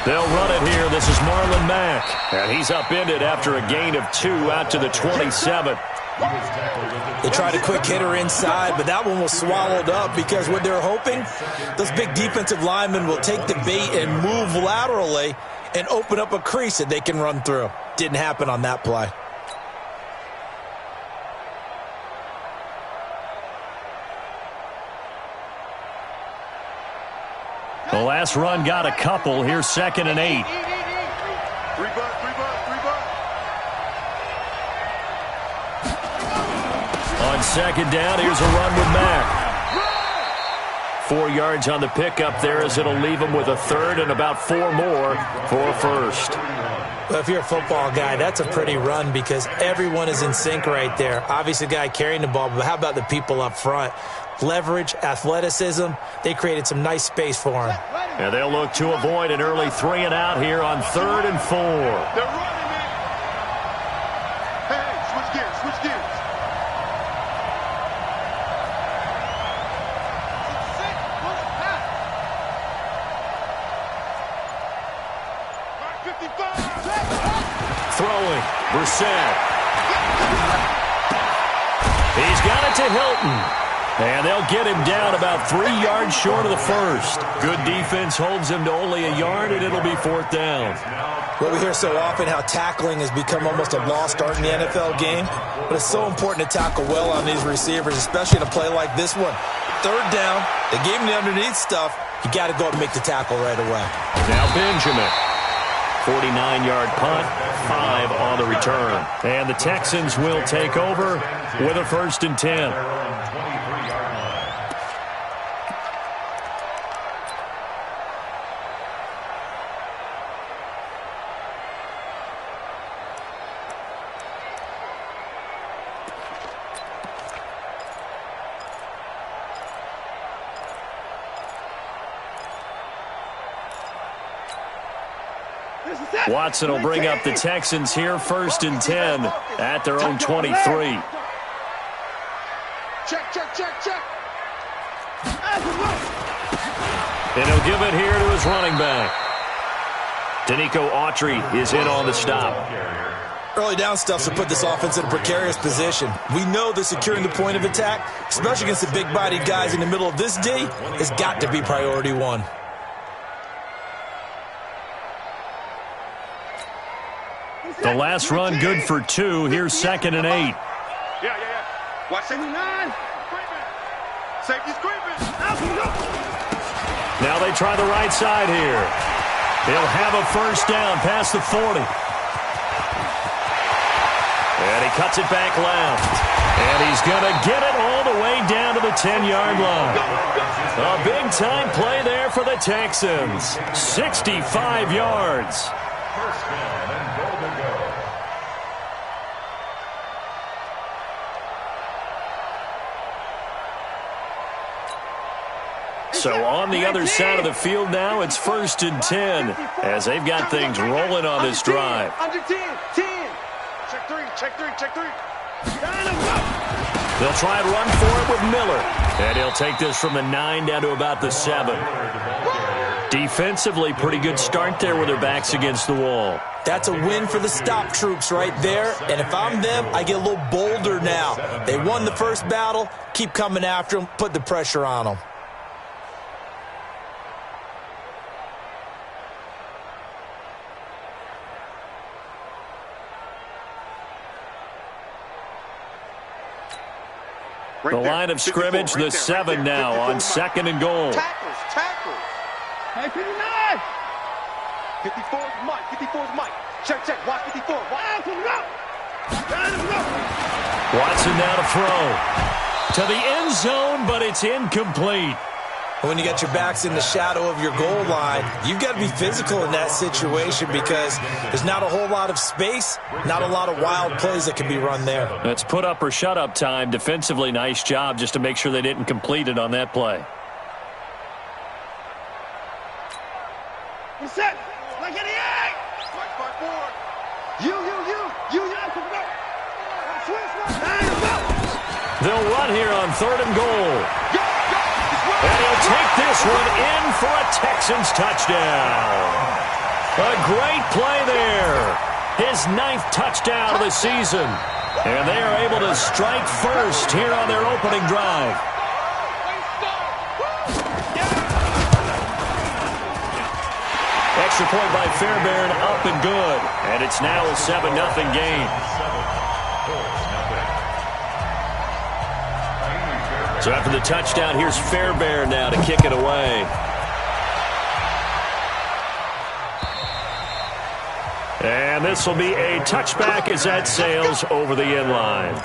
They'll run it here. This is Marlon Mack. And he's upended after a gain of 2 out to the 27. They tried a quick hitter inside, but that one was swallowed up because what they're hoping, those big defensive linemen will take the bait and move laterally and open up a crease that they can run through. Didn't happen on that play. The last run got a couple. Here's 2nd and 8. On 2nd down, here's a run with Mack. 4 yards on the pickup there as it'll leave him with a 3rd and about 4 more for a 1st. Well, if you're a football guy, that's a pretty run because everyone is in sync right there. Obviously, the guy carrying the ball, but how about the people up front? Leverage, athleticism, they created some nice space for him. And they'll look to avoid an early 3 and out here on 3rd and 4. They're running it. Hey, switch gears, switch gears. Throwing, Brissett. He's got it to Hilton. And they'll get him down about 3 yards short of the 1st. Good defense holds him to only a yard, and it'll be 4th down. Well, we hear so often how tackling has become almost a lost art in the NFL game, but it's so important to tackle well on these receivers, especially in a play like this one. 3rd down, they gave him the underneath stuff. You got to go and make the tackle right away. Now Benjamin. 49-yard punt, 5 on the return. And the Texans will take over with a 1st and 10. Watson will bring up the Texans here, 1st and 10 at their own 23. Check, check, check, check. And he'll give it here to his running back. Danico Autry is in on the stop. Early down stuff to put this offense in a precarious position. We know that securing the point of attack, especially against the big-bodied guys in the middle of this D, has got to be priority 1. The last run good for 2. Here's 2nd and 8. Yeah. Watch 79. Safety's creeping. Now they try the right side here. He'll have a 1st down past the 40. And he cuts it back left. And he's going to get it all the way down to the 10-yard line. A big-time play there for the Texans. 65 yards. So on the other side of the field now, it's 1st and 10 as they've got things rolling on this drive. Under 10. Check three. They'll try and run for it with Miller. And he'll take this from the 9 down to about the 7. Defensively, pretty good start there with their backs against the wall. That's a win for the stop troops right there. And if I'm them, I get a little bolder now. They won the first battle. Keep coming after them. Put the pressure on them. The line of scrimmage, the 7 now on 2nd and goal. Tackles. Hey, 59. 54 is Mike. Check. Watch 54. Watson now to throw. To the end zone, but it's incomplete. When you got your backs in the shadow of your goal line, you've got to be physical in that situation because there's not a whole lot of space, not a lot of wild plays that can be run there. That's put up or shut up time. Defensively, nice job just to make sure they didn't complete it on that play. You're set. Like any egg. Spike forward. You. They'll run here on 3rd and goal. And he'll take this one in for a Texans touchdown. A great play there. His 9th touchdown of the season. And they are able to strike first here on their opening drive. Extra point by Fairbairn, up and good. And it's now a 7-0 game. So after the touchdown, here's Fairbairn now to kick it away. And this will be a touchback as that sails over the end line.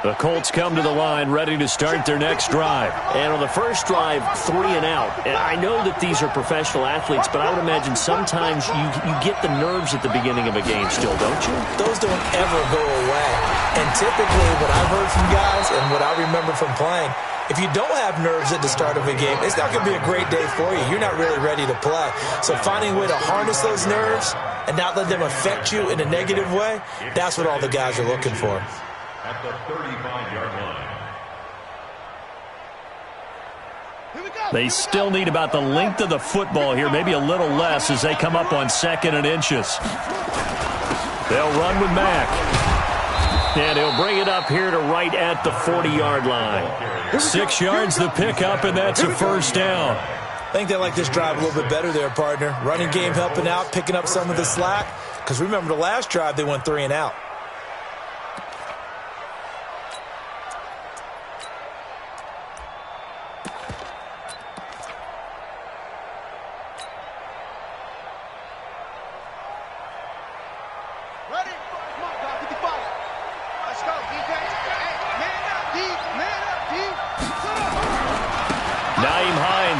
The Colts come to the line ready to start their next drive. And on the first drive, 3 and out. And I know that these are professional athletes, but I would imagine sometimes you get the nerves at the beginning of a game still, don't you? Those don't ever go away. And typically what I've heard from guys and what I remember from playing, if you don't have nerves at the start of a game, it's not going to be a great day for you. You're not really ready to play. So finding a way to harness those nerves and not let them affect you in a negative way, that's what all the guys are looking for. At the 35-yard line. They still need about the length of the football here, maybe a little less as they come up on 2nd and inches. They'll run with Mack. And he'll bring it up here to right at the 40-yard line. 6 yards the pickup, and that's a first down. I think they like this drive a little bit better there, partner. Running game helping out, picking up some of the slack. Because remember the last drive, they went 3 and out.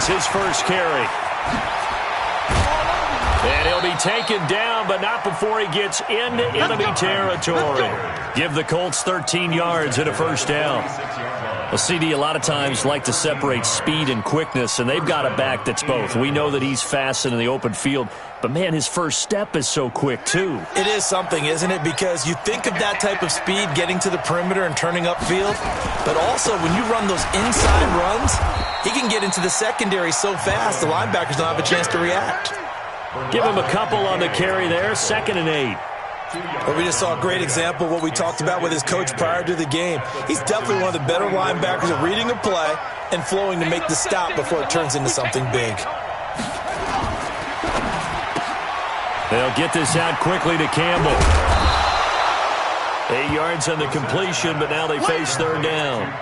His first carry. And he'll be taken down, but not before he gets into enemy territory. Give the Colts 13 yards and a first down. Well, CD, a lot of times like to separate speed and quickness, and they've got a back that's both. We know that he's fast in the open field, but, man, his first step is so quick, too. It is something, isn't it? Because you think of that type of speed getting to the perimeter and turning upfield, but also when you run those inside runs, he can get into the secondary so fast the linebackers don't have a chance to react. Give him a couple on the carry there, 2nd and 8. But we just saw a great example of what we talked about with his coach prior to the game. He's definitely one of the better linebackers at reading a play and flowing to make the stop before it turns into something big. They'll get this out quickly to Campbell. 8 yards on the completion, but now they face 3rd down.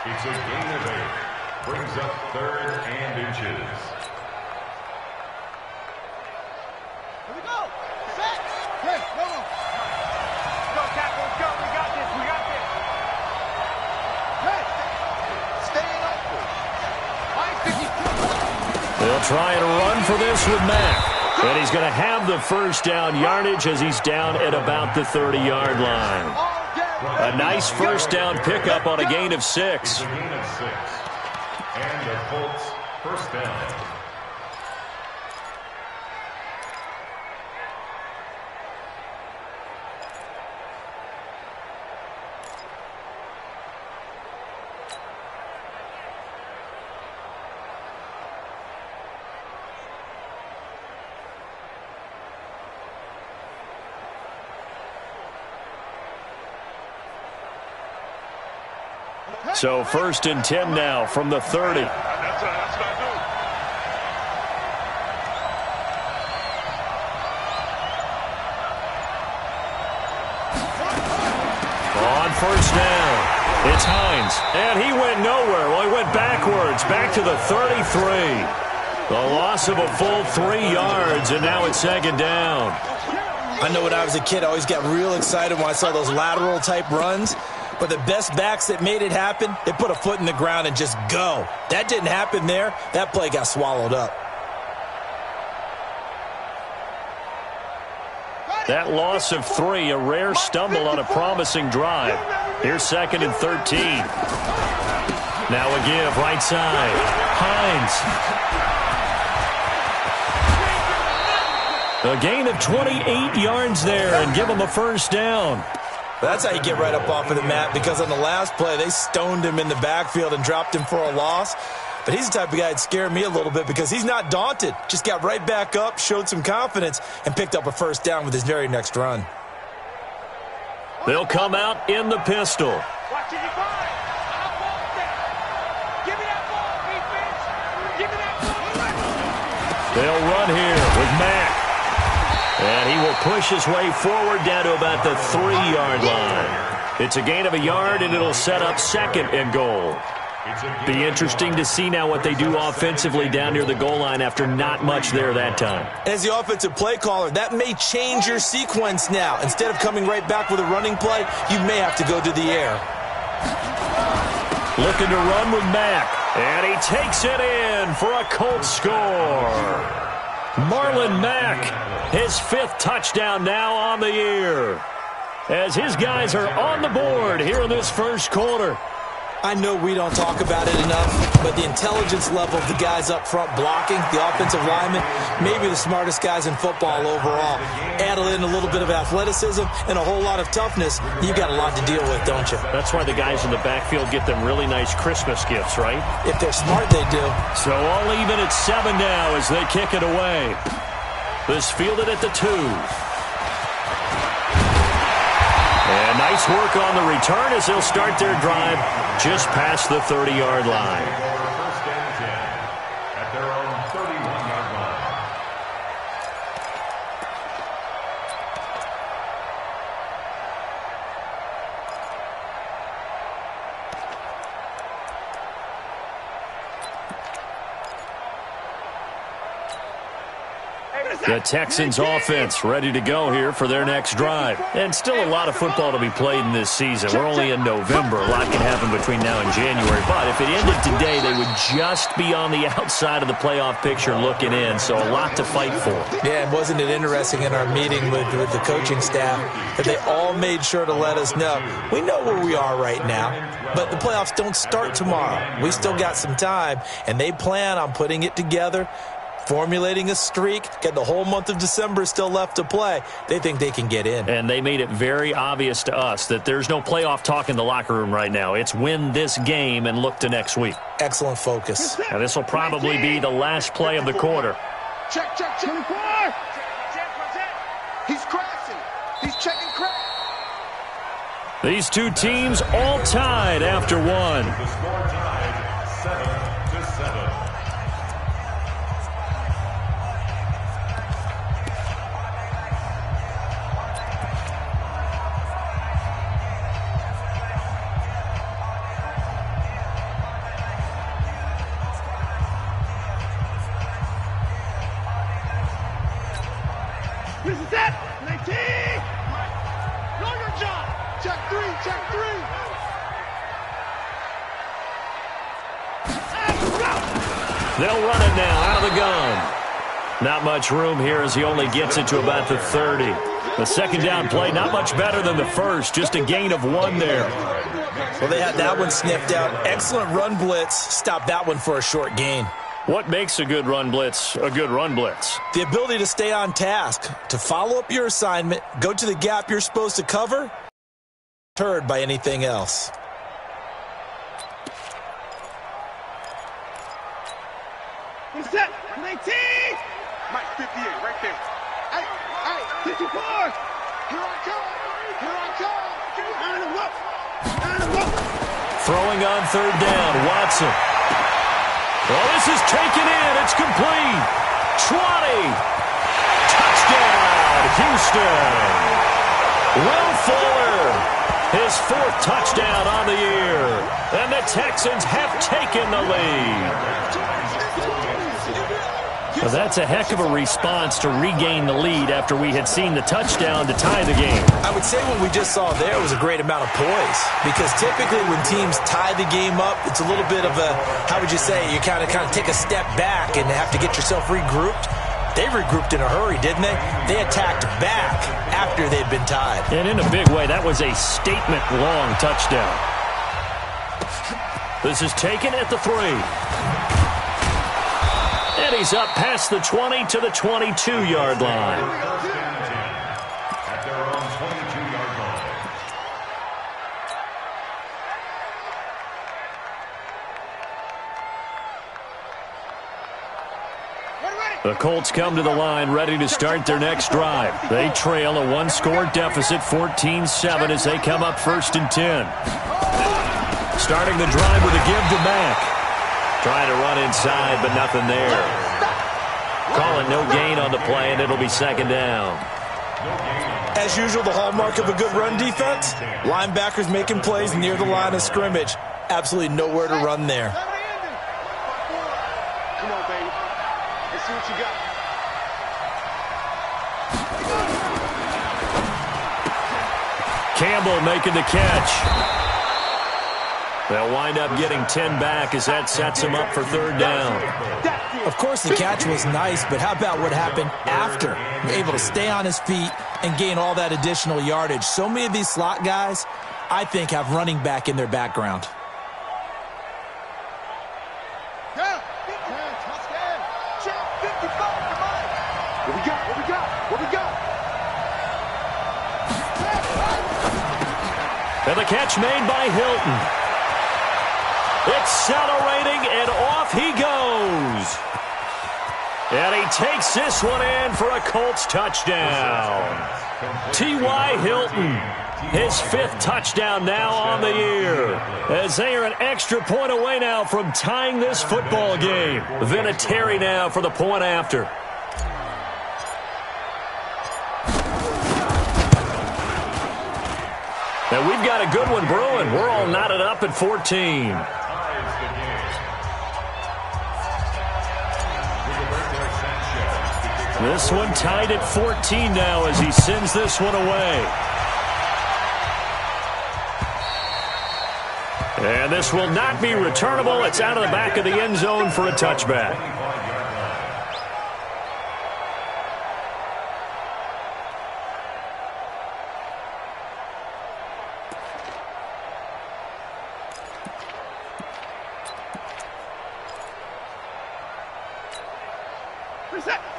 It's a gain of 8. Brings up 3rd and inches. Here we go. Set. Hey, come on. Go, Tackle. Let's go. We got this. We got this. Hey. Stay open. They'll try and run for this with Mack. And he's going to have the first down yardage as he's down at about the 30-yard line. A nice first down pickup on a gain of 6. And the Colts first down. So 1st and 10 now from the 30. That's what I do. On first down, it's Hines. And he went nowhere. Well, he went backwards, back to the 33. The loss of a full 3 yards, and now it's 2nd down. I know when I was a kid, I always got real excited when I saw those lateral-type runs. But the best backs that made it happen, they put a foot in the ground and just go. That didn't happen there. That play got swallowed up. That loss of 3, a rare stumble on a promising drive. Here's 2nd and 13. Now a give, right side. Hines. A gain of 28 yards there and give him a first down. That's how you get right up off of the mat, because on the last play, they stoned him in the backfield and dropped him for a loss. But he's the type of guy that scared me a little bit because he's not daunted. Just got right back up, showed some confidence, and picked up a first down with his very next run. They'll come out in the pistol. Watch it, you find. Give me that ball, defense. Give me that ball. They'll run here with Mack. And he will push his way forward down to about the 3-yard line. It's a gain of a yard, and it'll set up second and goal. Be interesting to see now what they do offensively down near the goal line after not much there that time. As the offensive play caller, that may change your sequence now. Instead of coming right back with a running play, you may have to go to the air. Looking to run with Mack. And he takes it in for a Colts score. Marlon Mack, his 5th touchdown now on the year. As his guys are on the board here in this first quarter. I know we don't talk about it enough, but the intelligence level of the guys up front blocking, the offensive linemen, maybe the smartest guys in football overall. Add in a little bit of athleticism and a whole lot of toughness, you got a lot to deal with, don't you? That's why the guys in the backfield get them really nice Christmas gifts, right? If they're smart, they do. So all even at 7 now as they kick it away. This fielded at the 2. And nice work on the return as they'll start their drive just past the 30-yard line. First and 10 at their own 31-yard line. The Texans offense ready to go here for their next drive. And still a lot of football to be played in this season. We're only in November. A lot can happen between now and January. But if it ended today, they would just be on the outside of the playoff picture looking in. So a lot to fight for. Yeah, and wasn't it interesting in our meeting with the coaching staff that they all made sure to let us know, we know where we are right now, but the playoffs don't start tomorrow. We still got some time, and they plan on putting it together, formulating a streak, get the whole month of December still left to play. They think they can get in. And they made it very obvious to us that there's no playoff talk in the locker room right now. It's win this game and look to next week. Excellent focus. And this will probably be the last play of the quarter. Check, check, check. 24. He's crashing. He's checking crash. These two teams all tied after one. The score tied 7-7. This is it. 19. Know your job. Check 3. Check 3. They'll run it now out of the gun. Not much room here as he only gets it to about the 30. The second down play, not much better than the first. Just a gain of 1 there. Well, they had that one sniffed out. Excellent run blitz. Stopped that one for a short gain. What makes a good run blitz a good run blitz? The ability to stay on task, to follow up your assignment, go to the gap you're supposed to cover, deterred by anything else. He's set. 19. Mike, 58, right there. Hey, 54. Here I come. Here I come. And a whoop. And a whoop. Throwing on third down, Watson. Well, this is taken in. It's complete. 20. Touchdown, Houston. Will Fuller, his 4th touchdown on the year. And the Texans have taken the lead. Well, that's a heck of a response to regain the lead after we had seen the touchdown to tie the game. I would say what we just saw there was a great amount of poise, because typically when teams tie the game up, it's a little bit of a, how would you say, you kind of take a step back and have to get yourself regrouped. They regrouped in a hurry, didn't they? They attacked back after they'd been tied. And in a big way, that was a statement-long touchdown. This is taken at the 3. And he's up past the 20 to the 22-yard line. The Colts come to the line ready to start their next drive. They trail a one-score deficit, 14-7, as they come up 1st and 10. Starting the drive with a give to Mack. Trying to run inside, but nothing there. Calling no gain on the play, and it'll be 2nd down. As usual, the hallmark of a good run defense, linebackers making plays near the line of scrimmage. Absolutely nowhere to run there. Come on, baby. Let's see what you got. Campbell making the catch. They'll wind up getting 10 back as that sets them up for 3rd down. Of course, the catch was nice, but how about what happened after? Able to stay on his feet and gain all that additional yardage. So many of these slot guys, I think, have running back in their background. And the catch made by Hilton. Accelerating, and off he goes. And he takes this one in for a Colts touchdown. T.Y. Hilton, his 5th touchdown now on the year, as they are an extra point away now from tying this football game. Vinatieri now for the point after. And we've got a good one brewing. We're all knotted up at 14. This one tied at 14 now as he sends this one away. And this will not be returnable. It's out of the back of the end zone for a touchback.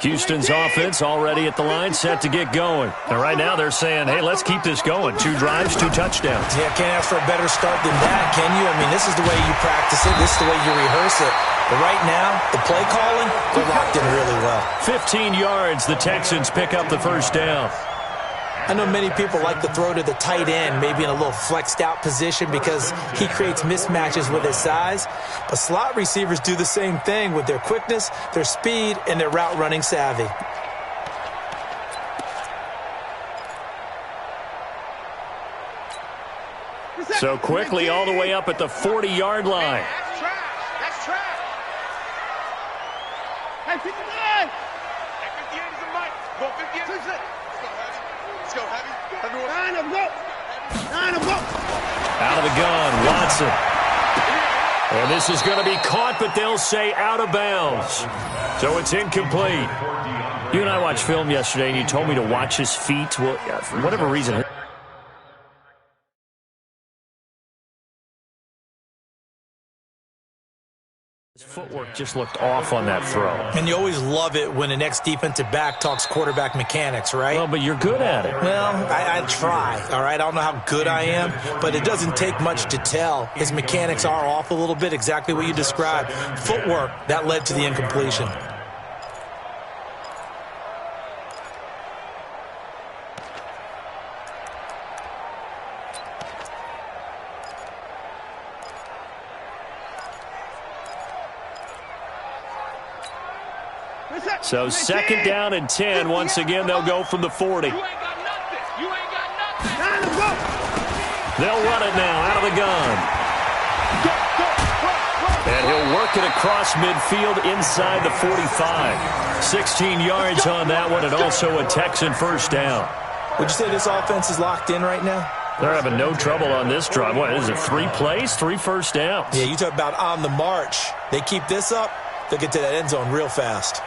Houston's offense already at the line, set to get going. And right now they're saying, hey, let's keep this going. 2 drives, 2 touchdowns. Yeah, can't ask for a better start than that, can you? I mean, this is the way you practice it. This is the way you rehearse it. But right now, the play calling, they're locked in really well. 15 yards, the Texans pick up the 1st down. I know many people like to throw to the tight end, maybe in a little flexed out position because he creates mismatches with his size. But slot receivers do the same thing with their quickness, their speed, and their route running savvy. So quickly all the way up at the 40-yard line. That's trash. That's trash. Hey, 59. Hey, 58 is a mic. Go 58. Let's go, Heavy. Line up, go. Line up, go. Out of the gun, Watson. And this is going to be caught, but they'll say out of bounds. So it's incomplete. You and I watched film yesterday, and you told me to watch his feet. Well, for whatever reason, his footwork just looked off on that throw. And you always love it when the next defensive back talks quarterback mechanics, right? Well, but you're good at it. Well, I try, all right? I don't know how good I am, but it doesn't take much to tell. His mechanics are off a little bit, exactly what you described. Footwork, that led to the incompletion. So 2nd down and 10. Once again, they'll go from the 40. You ain't got nothing. You ain't got nothing. Line up, go. They'll run it now out of the gun. And he'll work it across midfield inside the 45. 16 yards on that one, and also a Texan 1st down. Would you say this offense is locked in right now? They're having no trouble on this drive. What is it, 3 plays, 3 first downs? Yeah, you talk about on the march. They keep this up, they'll get to that end zone real fast.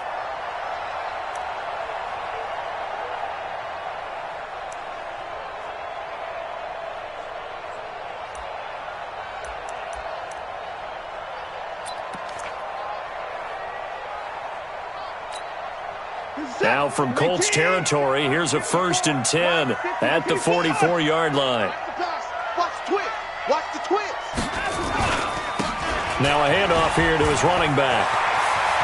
Now from Colts territory, here's a 1st and 10 at the 44-yard line. Watch the twist. Watch the twist. Now a handoff here to his running back.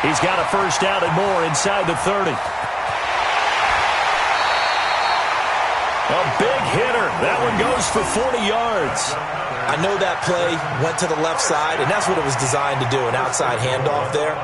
He's got a first down and more inside the 30. A big hitter. That one goes for 40 yards. I know that play went to the left side, and that's what it was designed to do, an outside handoff there.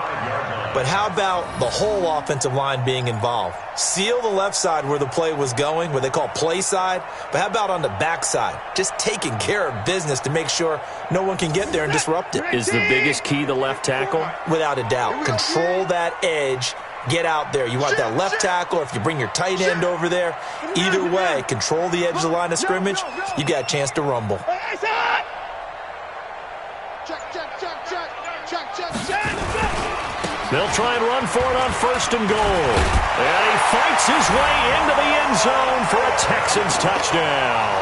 But how about the whole offensive line being involved? Seal the left side where the play was going, what they call play side. But how about on the back side? Just taking care of business to make sure no one can get there and disrupt it. Is the biggest key the left tackle? Without a doubt. Control that edge. Get out there. You want that left tackle, or if you bring your tight end over there, either way, control the edge of the line of scrimmage, you got a chance to rumble. They'll try and run for it on 1st and goal. And he fights his way into the end zone for a Texans touchdown.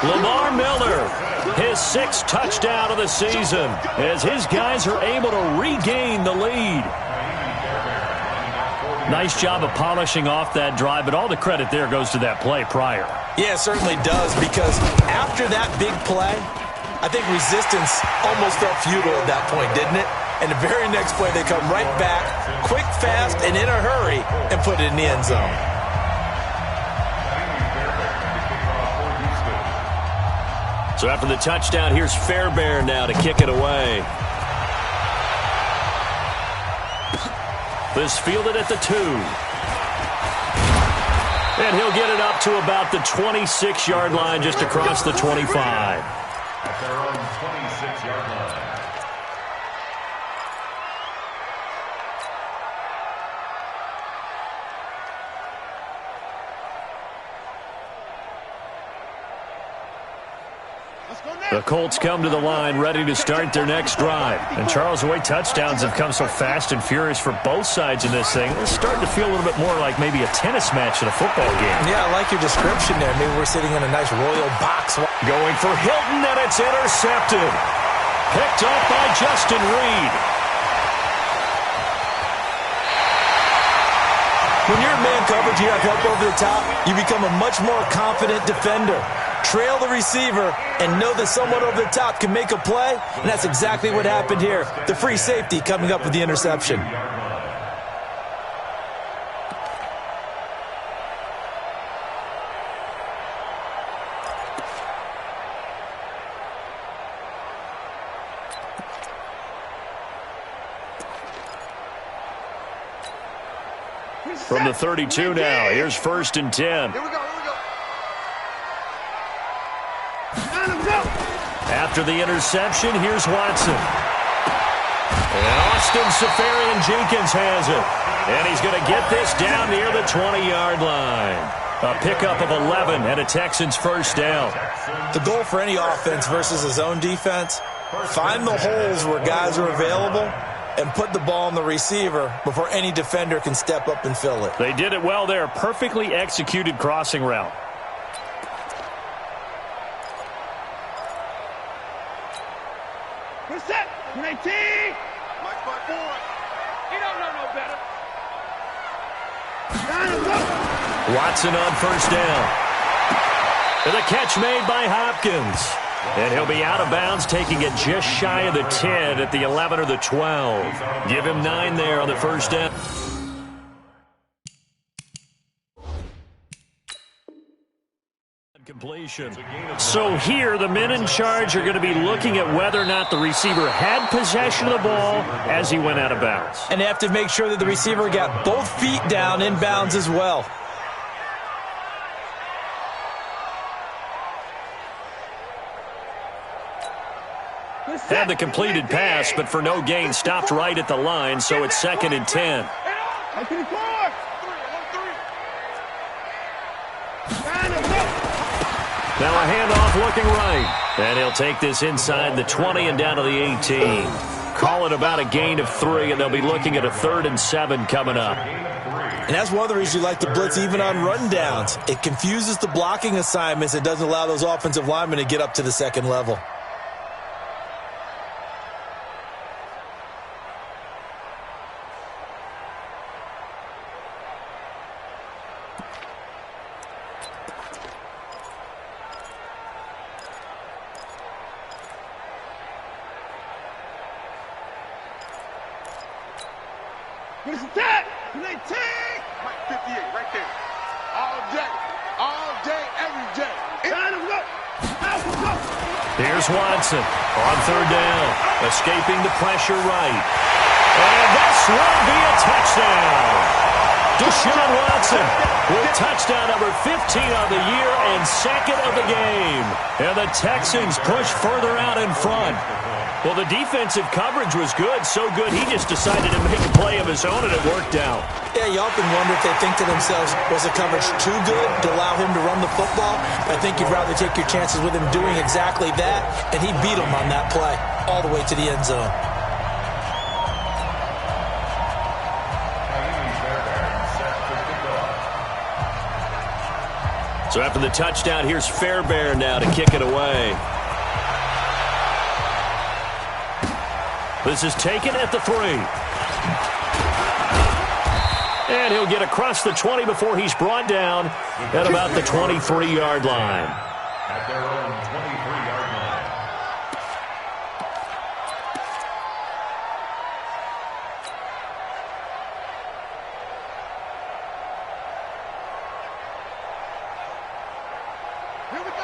Lamar Miller, his 6th touchdown of the season, as his guys are able to regain the lead. Nice job of polishing off that drive, but all the credit there goes to that play prior. Yeah, it certainly does, because after that big play, I think resistance almost felt futile at that point, didn't it? And the very next play, they come right back, quick, fast, and in a hurry, and put it in the end zone. So after the touchdown, here's Fairbairn now to kick it away. This fielded at the 2. And he'll get it up to about the 26-yard line, just across the 25. At their own 26-yard line. The Colts come to the line ready to start their next drive. And Charles, the way touchdowns have come so fast and furious for both sides in this thing, it's starting to feel a little bit more like maybe a tennis match in a football game. Yeah, I like your description there. Maybe we're sitting in a nice royal box. Going for Hilton, and it's intercepted. Picked up by Justin Reed. When you're in man coverage, you have help over the top, you become a much more confident defender. Trail the receiver and know that someone over the top can make a play, and that's exactly what happened here. The free safety coming up with the interception. From the 32 now, here's 1st and 10. Here we go. After the interception, here's Watson. And Austin Safarian-Jenkins has it. And he's going to get this down near the 20-yard line. A pickup of 11 and a Texans first down. The goal for any offense versus a zone defense, find the holes where guys are available and put the ball on the receiver before any defender can step up and fill it. They did it well there. Perfectly executed crossing route. We're set. 19. Mike, my boy. He don't know no better. Watson on first down. And the catch made by Hopkins. And he'll be out of bounds, taking it just shy of the 10 at the 11 or the 12. Give him 9 there on the first down. Completion. So here, the men in charge are going to be looking at whether or not the receiver had possession of the ball as he went out of bounds. And they have to make sure that the receiver got both feet down in bounds as well. Had the completed pass, but for no gain, stopped right at the line, so it's 2nd and 10. Now a handoff looking right. And he'll take this inside the 20 and down to the 18. Call it about a gain of 3, and they'll be looking at a 3rd and 7 coming up. And that's one of the reasons you like to blitz even on rundowns. It confuses the blocking assignments. It doesn't allow those offensive linemen to get up to the second level. What's that? 19. Mike 58, right there. All day, every day. Time to go. Here's Watson on third down, escaping the pressure right. And this will be a touchdown. Deshaun Watson with touchdown number 15 of the year and second of the game. And the Texans push further out in front. Well, the defensive coverage was good, so good he just decided to make a play of his own, and it worked out. Yeah, you often wonder if they think to themselves, was the coverage too good to allow him to run the football? I think you'd rather take your chances with him doing exactly that, and he beat him on that play all the way to the end zone. So after the touchdown, here's Fairbairn now to kick it away. This is taken at the 3. And he'll get across the 20 before he's brought down at about the 23-yard line. At their own 23-yard line.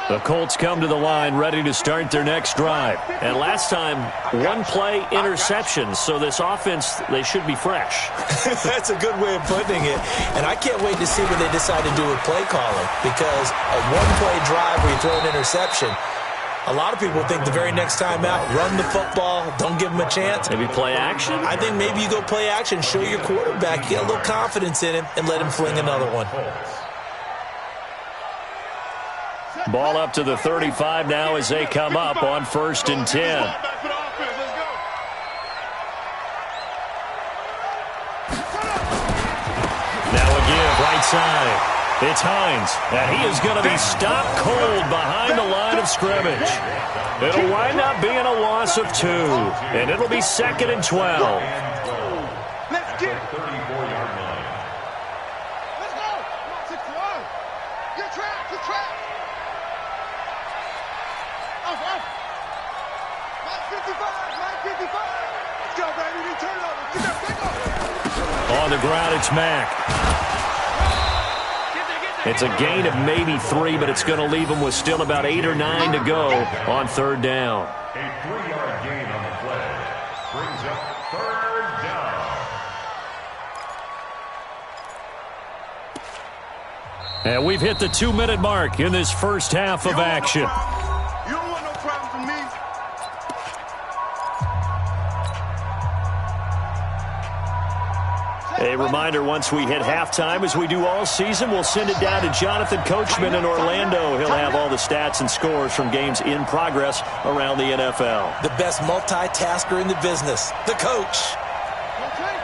The Colts come to the line ready to start their next drive. And last time, one play interception. So this offense, they should be fresh. That's a good way of putting it. And I can't wait to see what they decide to do with play calling. Because a one-play drive where you throw an interception, a lot of people think the very next time out, run the football, don't give him a chance. Maybe play action? I think maybe you go play action, show your quarterback, get a little confidence in him, and let him fling another one. Ball up to the 35 now as they come up on 1st and 10. Now a give right side. It's Hines, and he is going to be stopped cold behind the line of scrimmage. It'll wind up being a loss of 2, and it'll be 2nd and 12. Let's get it. 34-yard line. Let's go. 61. Good track. Good track. Off. 955. Let's go, baby. We turn over. Get that pick up. On the ground, it's Mack. It's a gain of maybe 3, but it's going to leave them with still about 8 or 9 to go on 3rd down. A 3-yard gain on the play brings up 3rd down. And we've hit the 2-minute mark in this first half of action. You don't want no problem from me. A reminder, once we hit halftime, as we do all season, we'll send it down to Jonathan Coachman in Orlando. He'll have all the stats and scores from games in progress around the NFL. The best multitasker in the business, the coach. Okay.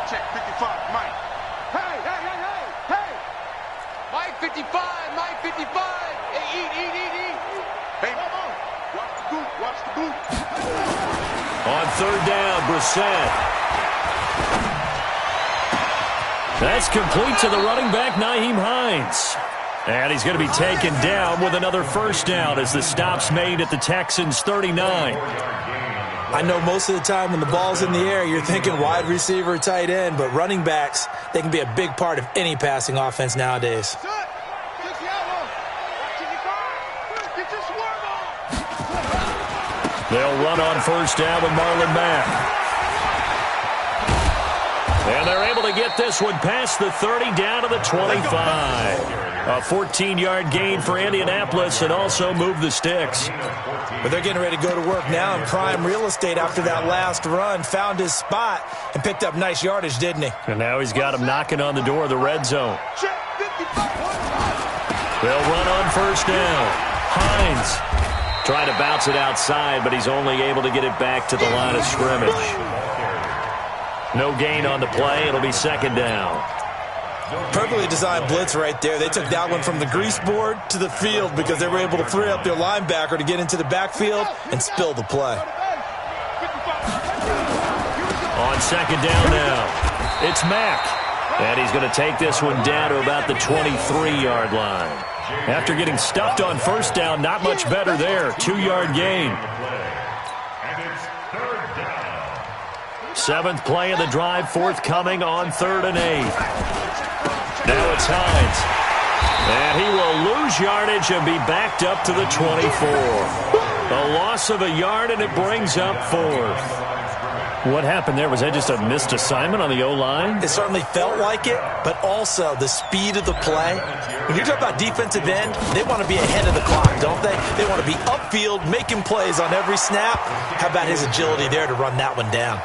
Check 55, Mike. Hey. Mike 55, Mike 55. Hey, eat. Hey, watch the boot. On 3rd down, Brissett. That's complete to the running back, Nyheim Hines. And he's going to be taken down with another first down as the stop's made at the Texans' 39. I know most of the time when the ball's in the air, you're thinking wide receiver, tight end, but running backs, they can be a big part of any passing offense nowadays. They'll run on first down with Marlon Mack. And they're able to get this one past the 30 down to the 25. A 14-yard gain for Indianapolis and also move the sticks. But they're getting ready to go to work now in prime real estate after that last run. Found his spot and picked up nice yardage, didn't he? And now he's got him knocking on the door of the red zone. They'll run on first down. Hines trying to bounce it outside, but he's only able to get it back to the line of scrimmage. No gain on the play. It'll be 2nd down. Perfectly designed blitz right there. They took that one from the grease board to the field because they were able to free up their linebacker to get into the backfield and spill the play. On 2nd down now, it's Mack. And he's going to take this one down to about the 23-yard line. After getting stuffed on first down, not much better there. 2-yard gain. And it's 3rd down. Seventh play of the drive forthcoming on 3rd and 8. Now it's Hines. And he will lose yardage and be backed up to the 24. A loss of a yard, and it brings up 4th. What happened there? Was that just a missed assignment on the O-line? It certainly felt like it, but also the speed of the play. When you talk about defensive end, they want to be ahead of the clock, don't they? They want to be upfield, making plays on every snap. How about his agility there to run that one down?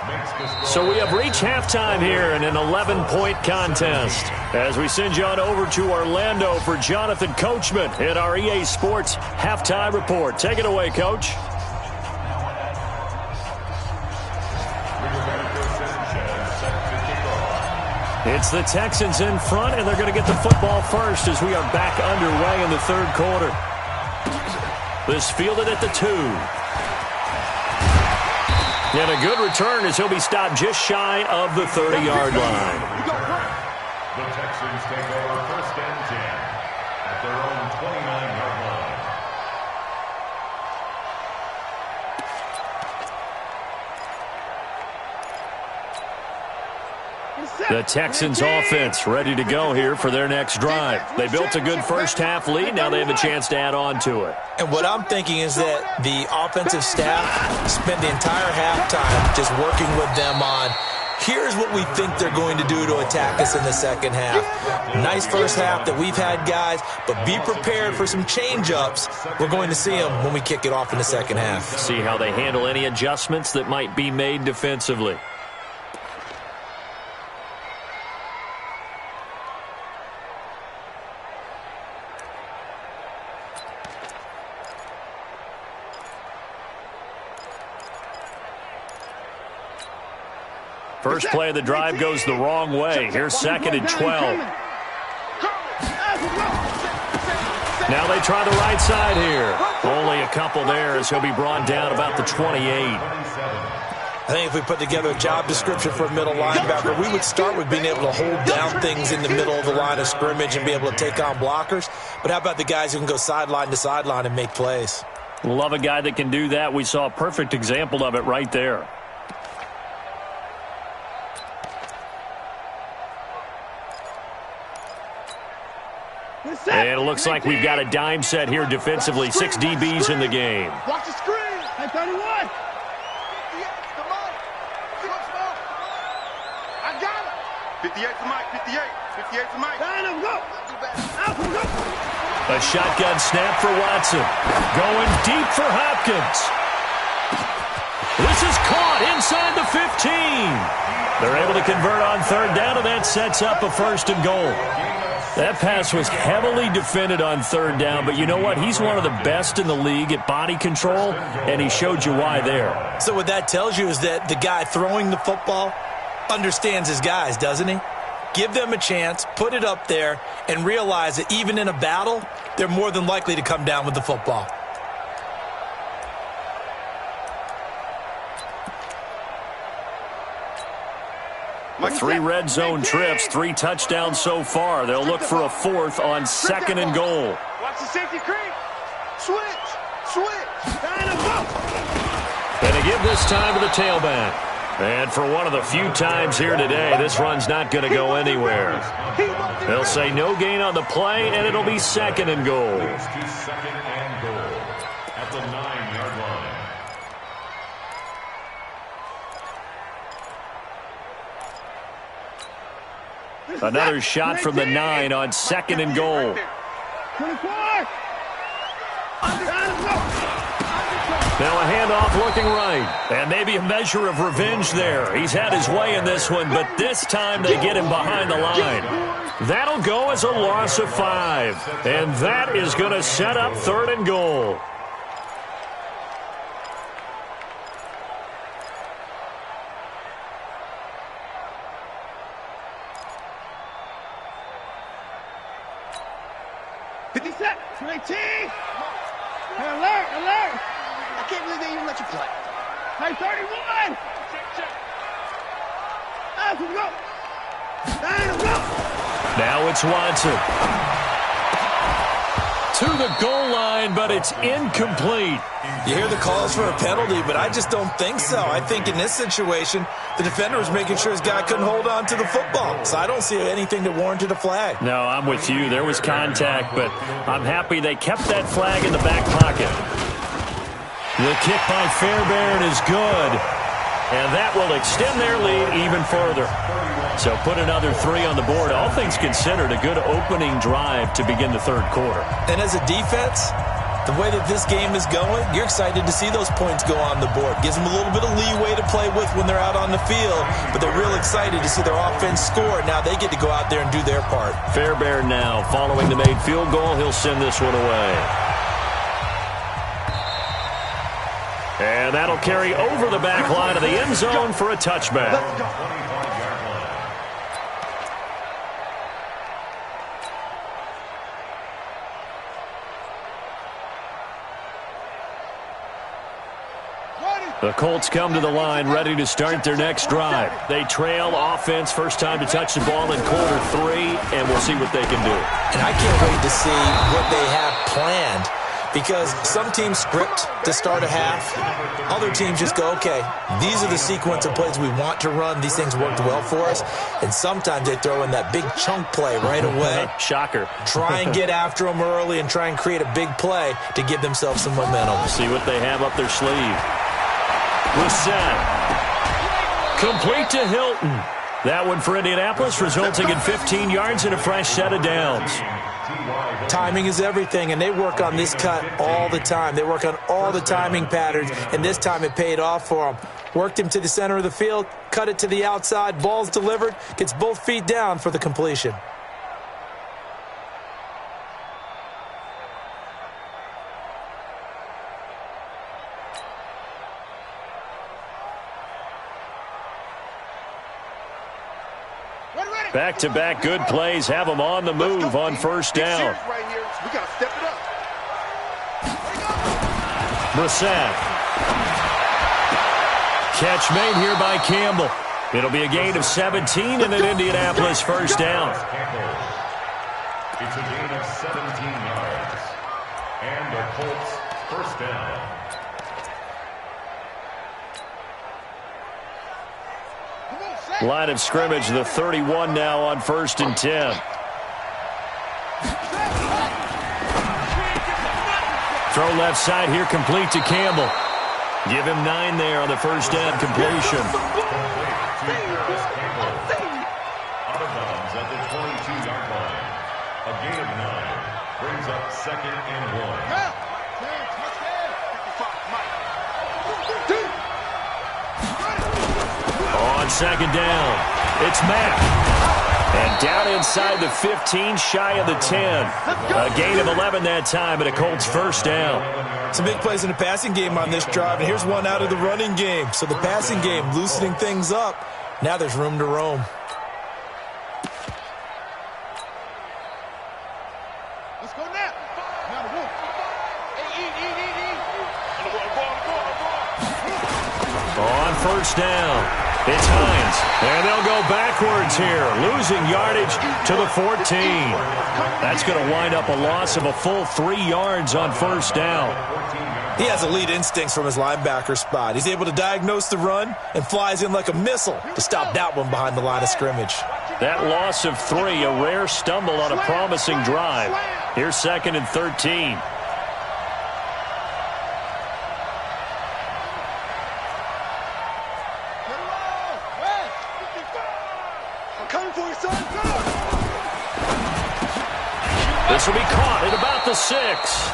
So we have reached halftime here in an 11-point contest. As we send you on over to Orlando for Jonathan Coachman in our EA Sports Halftime Report. Take it away, Coach. It's the Texans in front, and they're going to get the football first as we are back underway in the 3rd quarter. This fielded at the 2. And a good return as he'll be stopped just shy of the 30-yard line. The Texans take over 1st and 10 at their own 29-yard line. The Texans offense ready to go here for their next drive. They built a good first-half lead. Now they have a chance to add on to it. And what I'm thinking is that the offensive staff spent the entire halftime just working with them on, here's what we think they're going to do to attack us in the second half. Nice first half that we've had, guys, but be prepared for some change-ups. We're going to see them when we kick it off in the second half. See how they handle any adjustments that might be made defensively. First play of the drive goes the wrong way. Here's 2nd and 12. Now they try the right side here. Only a couple there as he'll be brought down about the 28. I think if we put together a job description for a middle linebacker, we would start with being able to hold down things in the middle of the line of scrimmage and be able to take on blockers. But how about the guys who can go sideline to sideline and make plays? Love a guy that can do that. We saw a perfect example of it right there. And it looks like we've got a dime set here defensively. 6 DBs in the game. Watch the screen. Hey, 31. I got it. 58 for Mike. 58. 58 for Mike. Go. A shotgun snap for Watson. Going deep for Hopkins. This is caught inside the 15. They're able to convert on 3rd down, and that sets up a 1st and goal. That pass was heavily defended on 3rd down, but you know what? He's one of the best in the league at body control, and he showed you why there. So what that tells you is that the guy throwing the football understands his guys, doesn't he? Give them a chance, put it up there, and realize that even in a battle, they're more than likely to come down with the football. Three red zone trips, 3 touchdowns so far. They'll look for a 4th on 2nd and goal. Watch the safety creep. Switch. And they give this time to the tailback. And for one of the few times here today, this run's not going to go anywhere. They'll say no gain on the play, and it'll be 2nd and goal. Goes to 2nd and goal at the 9-yard line. Another shot from the 9 on 2nd and goal. 24. Now a handoff looking right. And maybe a measure of revenge there. He's had his way in this one, but this time they get him behind the line. That'll go as a loss of 5. And that is going to set up 3rd and goal. Alert! I can't believe they even let you play. Hey, 31! Let's go! Now it's Watson. to the goal line, but it's incomplete. You hear the calls for a penalty, but I just don't think so. I think in this situation, the defender was making sure his guy couldn't hold on to the football. So I don't see anything that warranted a flag. No, I'm with you. There was contact, but I'm happy they kept that flag in the back pocket. The kick by Fairbairn is good, and that will extend their lead even further. So put another 3 on the board. All things considered, a good opening drive to begin the third quarter. And as a defense, the way that this game is going, you're excited to see those points go on the board. Gives them a little bit of leeway to play with when they're out on the field, but they're real excited to see their offense score. Now they get to go out there and do their part. Fairbairn now, following the made field goal, he'll send this one away. And that'll carry over the back line of the end zone for a touchback. The Colts come to the line ready to start their next drive. They trail offense, first time to touch the ball in quarter 3, and we'll see what they can do. And I can't wait to see what they have planned, because some teams script to start a half. Other teams just go, okay, these are the sequence of plays we want to run. These things worked well for us. And sometimes they throw in that big chunk play right away. Shocker. Try and get after them early and try and create a big play to give themselves some momentum. We'll see what they have up their sleeve. Reset. Complete to Hilton. That one for Indianapolis, resulting in 15 yards and a fresh set of downs. Timing is everything, and they work on this cut all the time. They work on all the timing patterns, and this time it paid off for them. Worked him to the center of the field, cut it to the outside, ball's delivered, gets both feet down for the completion. Back-to-back good plays have them on the move on first down. We gotta step it up. Brissett. Catch made here by Campbell. It'll be a gain of 17 and an Indianapolis first down. It's a gain of 17 yards. And the Colts first down. Line of scrimmage, the 31 now on 1st and 10. Throw left side here, complete to Campbell. Give him 9 there on the first down completion. Out of bounds at the 22-yard line. A gain of 9 brings up 2nd and 1. On second down, it's Mack. And down inside the 15, shy of the 10. A gain of 11 that time, and a Colts first down. Some big plays in the passing game on this drive, and here's one out of the running game. So the passing game loosening things up. Now there's room to roam. Let's go now. Now the wolf. On first down, it's Hines. And they'll go backwards here, losing yardage to the 14. That's going to wind up a loss of a full 3 yards on first down. He has elite instincts from his linebacker spot. He's able to diagnose the run and flies in like a missile to stop that one behind the line of scrimmage. That loss of 3, a rare stumble on a promising drive. Here's 2nd and 13. This will be caught at about the 6.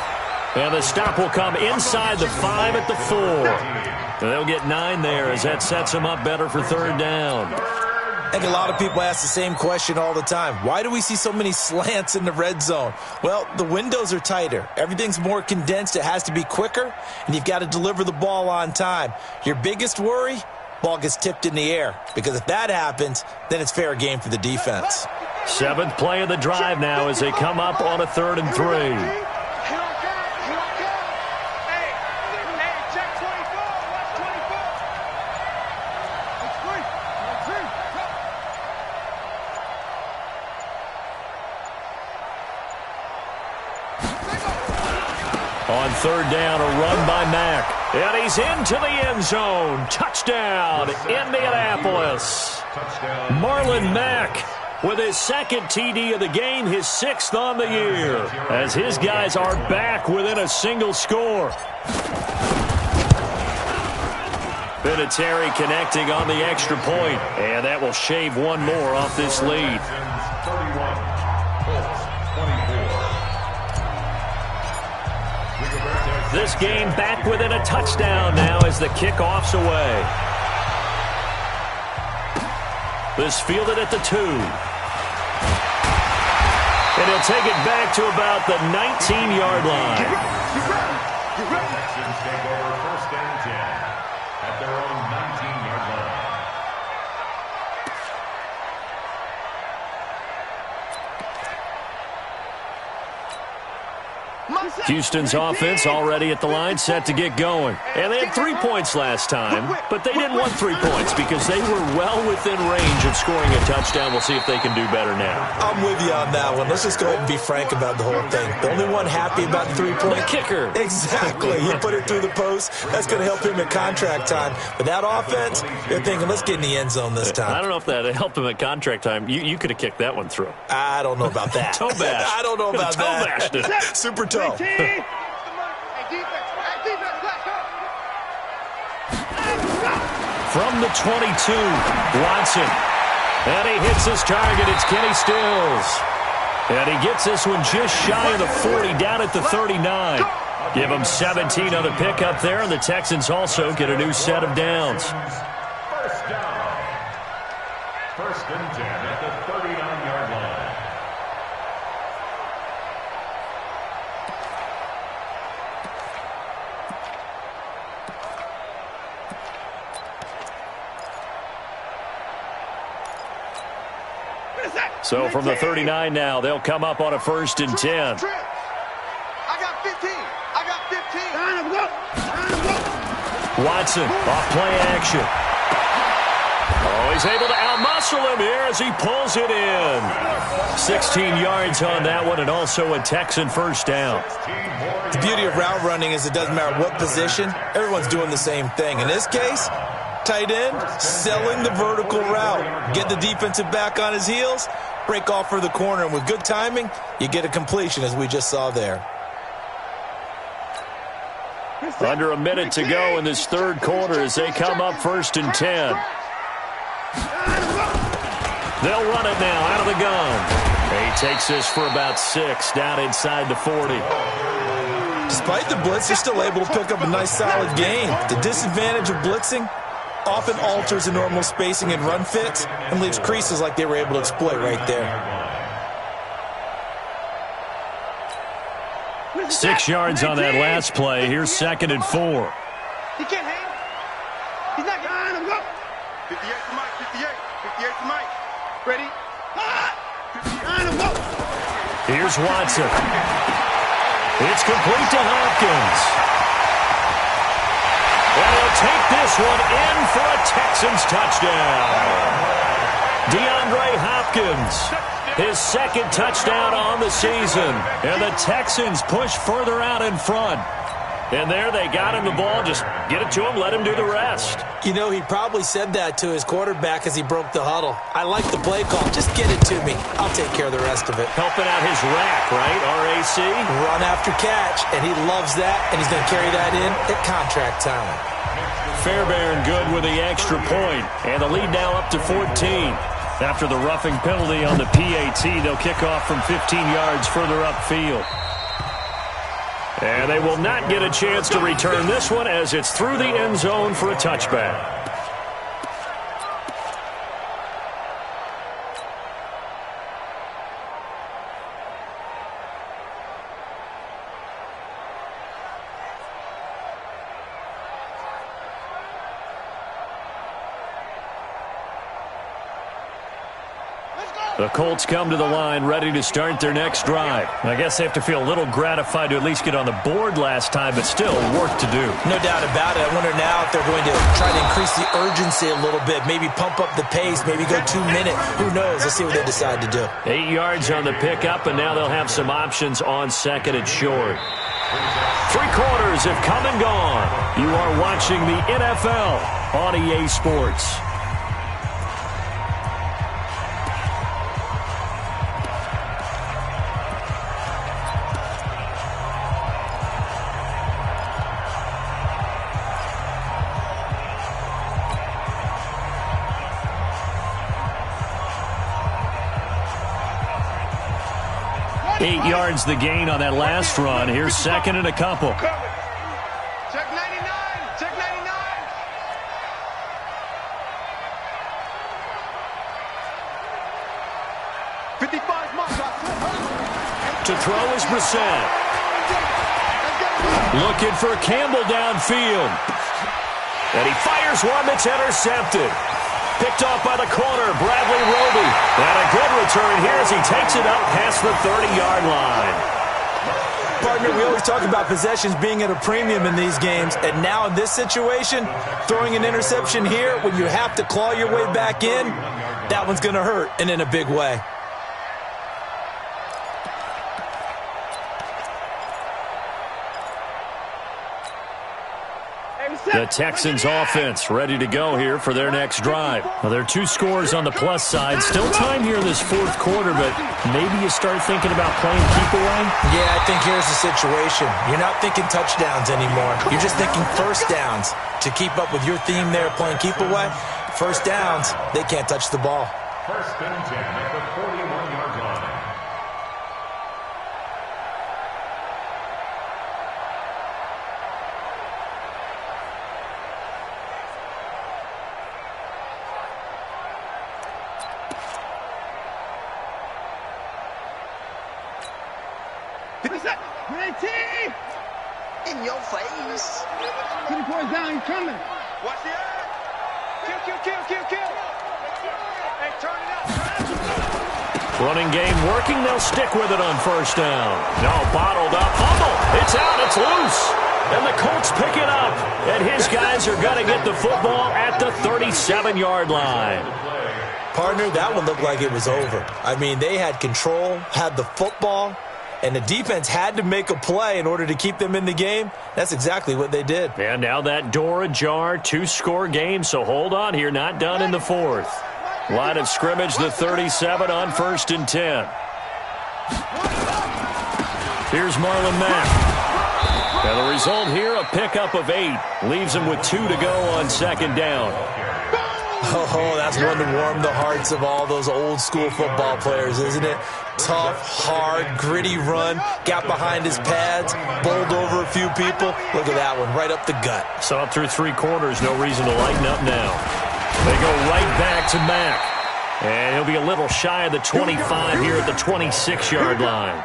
And the stop will come inside the 5 at the 4. And they'll get 9 there as that sets them up better for third down. I think a lot of people ask the same question all the time. Why do we see so many slants in the red zone? Well, the windows are tighter. Everything's more condensed. It has to be quicker, and you've got to deliver the ball on time. Your biggest worry? Ball gets tipped in the air. Because if that happens, then it's fair game for the defense. 7th play of the drive now as they come up on a 3rd and 3. On third down, a run by Mack. And he's into the end zone. Touchdown, Indianapolis. Marlon Mack with his second TD of the game, his 6th on the year, as his guys are back within a single score. Vinatieri connecting on the extra point, and that will shave one more off this lead. This game back within a touchdown now as the kickoff's away. This fielded at the 2. And he'll take it back to about the 19-yard line. Texans take over 1st and 10 at their own 19-yard line. Houston's offense already at the line, set to get going. And they had 3 points last time, but they didn't want 3 points because they were well within range of scoring a touchdown. We'll see if they can do better now. I'm with you on that one. Let's just go ahead and be frank about the whole thing. The only one happy about the 3-point. The kicker. Exactly. He put it through the post. That's going to help him at contract time. But that offense, they're thinking, let's get in the end zone this time. I don't know if that helped him at contract time. You could have kicked that one through. I don't know about that. Toe bash. I don't know about that. Toe bashed. Super toe. From the 22, Watson. And he hits his target. It's Kenny Stills. And he gets this one just shy of the 40, down at the 39. Give him 17 on the pickup there, and the Texans also get a new set of downs. 1st down. 1st and 10 at the 39-yard line. So from the 39 now, they'll come up on a 1st and 10. I got 15. I got 15. Watson off play action. Oh, he's able to outmuscle him here as he pulls it in. 16 yards on that one, and also a Texan 1st down. The beauty of route running is it doesn't matter what position. Everyone's doing the same thing. In this case, tight end, selling the vertical route. Get the defensive back on his heels, break off for the corner, and with good timing, you get a completion as we just saw there. Under a minute to go in this 3rd quarter as they come up 1st and 10. They'll run it now out of the gun. He takes this for about 6 down inside the 40. Despite the blitz, they're still able to pick up a nice solid gain. The disadvantage of blitzing often alters the normal spacing and run fits and leaves creases like they were able to exploit right there. 6 yards on that last play. Here's 2nd and 4. He can't hang. He's not getting him. Go. 58 to Mike. 58. 58 to Mike. Ready? 59 go. Here's Watson. It's complete to Hopkins. And he'll take this one in for a Texans touchdown. DeAndre Hopkins, his 2nd touchdown on the season. And the Texans push further out in front. And there they got him the ball. Just get it to him, let him do the rest. You know, he probably said that to his quarterback as he broke the huddle. I like the play call. Just get it to me. I'll take care of the rest of it. Helping out his rack, right? RAC? Run after catch, and he loves that, and he's going to carry that in at contract time. Fairbairn good with the extra point. And the lead now up to 14. After the roughing penalty on the PAT, they'll kick off from 15 yards further upfield. And they will not get a chance to return this one as it's through the end zone for a touchback. The Colts come to the line ready to start their next drive. I guess they have to feel a little gratified to at least get on the board last time, but still work to do. No doubt about it. I wonder now if they're going to try to increase the urgency a little bit, maybe pump up the pace, maybe go 2 minute. Who knows? Let's see what they decide to do. 8 yards on the pickup, and now they'll have some options on 2nd and short. Three quarters have come and gone. You are watching the NFL on EA Sports. Eight yards the gain on that last run. Here's second and a couple. Check 99. Check 99. To throw is Brissett. Looking for Campbell downfield. And he fires one that's intercepted. Picked off by the corner, Bradley Roby. And a good return here as he takes it up past the 30-yard line. Partner, we always talk about possessions being at a premium in these games, and now in this situation, throwing an interception here when you have to claw your way back in, that one's going to hurt, and in a big way. The Texans offense ready to go here for their next drive. Well, there are two scores on the plus side. Still time here in this fourth quarter, but maybe you start thinking about playing keep away? Yeah, I think here's the situation. You're not thinking touchdowns anymore. You're just thinking first downs. To keep up with your theme there, playing keep away, first downs, they can't touch the ball. First and 10 at the 41-yard line. In your face. 2 points down, he's coming. Watch the eye. Kill. Hey, turn it up. Running game working. They'll stick with it on first down. No, bottled up. Fumble. It's out. It's loose. And the Colts pick it up. And his guys are going to get the football at the 37-yard line. Partner, that one looked like it was over. I mean, they had control, had the football, and the defense had to make a play in order to keep them in the game. That's exactly what they did. And now that door ajar, 2-score game, so hold on here, not done in the fourth. Line of scrimmage, the 37 on first and 10. Here's Marlon Mack. And the result here, a pickup of 8. Leaves him with 2 to go on second down. Oh, that's one to warm the hearts of all those old-school football players, isn't it? Tough, hard, gritty run, got behind his pads, bowled over a few people. Look at that one, right up the gut. So up through 3 quarters, no reason to lighten up now. They go right back to Mack. And he'll be a little shy of the 25 here at the 26-yard line.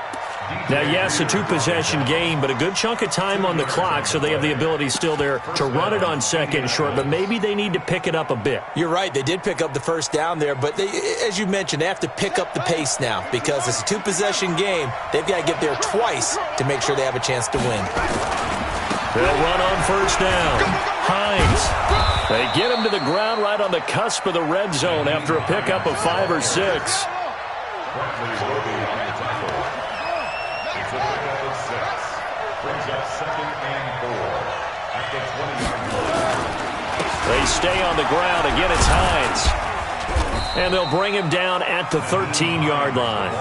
Now, yes, a 2-possession game, but a good chunk of time on the clock, so they have the ability still there to run it on second and short, but maybe they need to pick it up a bit. You're right. They did pick up the first down there, but they, as you mentioned, they have to pick up the pace now because it's a 2-possession game. They've got to get there twice to make sure they have a chance to win. They'll run on first down. Hines. They get him to the ground right on the cusp of the red zone after a pickup of 5 or 6. They stay on the ground. Again, it's Hines. And they'll bring him down at the 13-yard line.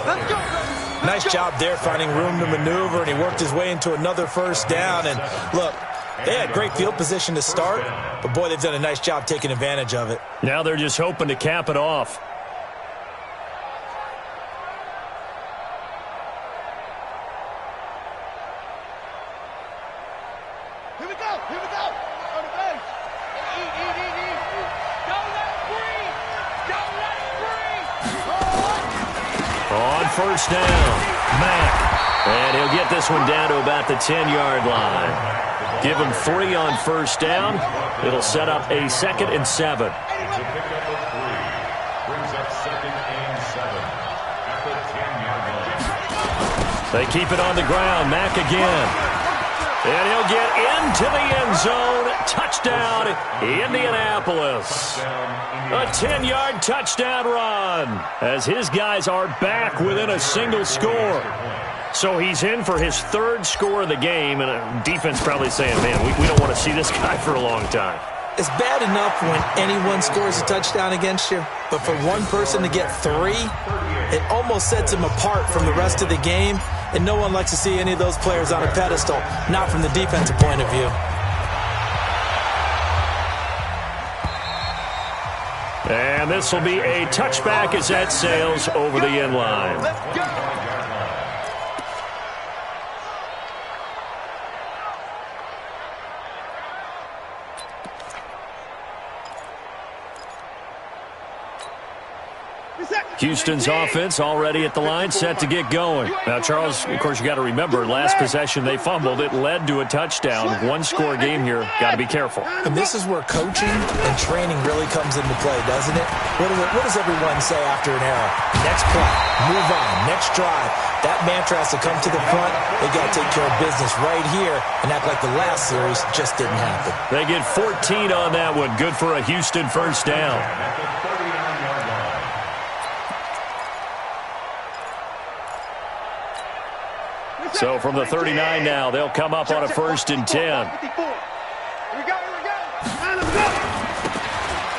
Nice job there finding room to maneuver, and he worked his way into another first down. And look, they had great field position to start, but boy, they've done a nice job taking advantage of it. Now they're just hoping to cap it off. Here we go. On the base. Don't let it breathe. On first down, Mack. And he'll get this one down to about the 10-yard line. Give him 3 on first down. It'll set up a 2nd and 7. It's a pickup of 3. Brings up 2nd and 7 at the 10-yard line. They keep it on the ground. Mack again. And he'll get into the end zone. Touchdown, Indianapolis. A 10-yard touchdown run as his guys are back within a single score. So he's in for his third score of the game, and defense probably saying, man, we don't want to see this guy for a long time. It's bad enough when anyone scores a touchdown against you, but for one person to get 3, it almost sets him apart from the rest of the game, and no one likes to see any of those players on a pedestal, not from the defensive point of view. And this will be a touchback as that sails over the end line. Let's go. Houston's offense already at the line, set to get going. Now, Charles, of course, you got to remember, last possession they fumbled. It led to a touchdown. One-score game here. Got to be careful. And this is where coaching and training really comes into play, doesn't it? What does everyone say after an error? Next play, move on, next drive. That mantra has to come to the front. They got to take care of business right here and act like the last series just didn't happen. They get 14 on that one. Good for a Houston first down. So from the 39 now, they'll come up on a 1st and 10.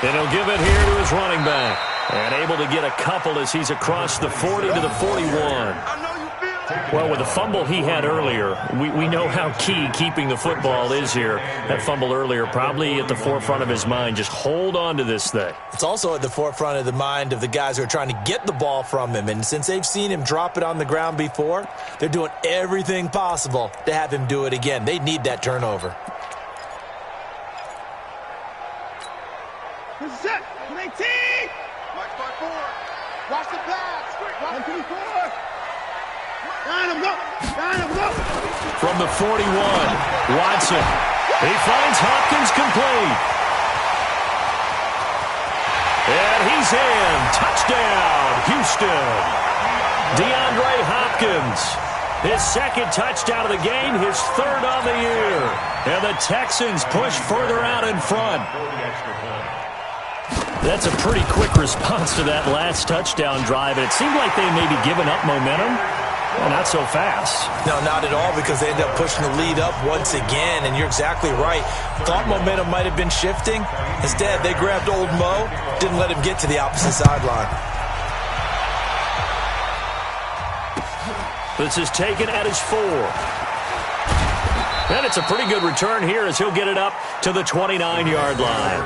And he'll give it here to his running back. And able to get a couple as he's across the 40 to the 41. Well, with the fumble he had earlier, we know how key keeping the football is here. That fumble earlier probably at the forefront of his mind. Just hold on to this thing. It's also at the forefront of the mind of the guys who are trying to get the ball from him. And since they've seen him drop it on the ground before, they're doing everything possible to have him do it again. They need that turnover. Set. 18. March by 4. Watch the pass. 124. Line him, go. Line him, go. From the 41, Watson. He finds Hopkins complete. And he's in. Touchdown, Houston. DeAndre Hopkins. His second touchdown of the game, his third on the year. And the Texans push further out in front. That's a pretty quick response to that last touchdown drive. And it seemed like they may be giving up momentum. Well, not so fast. No, not at all, because they end up pushing the lead up once again, and you're exactly right. Thought momentum might have been shifting. Instead, they grabbed old Mo, didn't let him get to the opposite sideline. This is taken at his 4. And it's a pretty good return here as he'll get it up to the 29-yard line.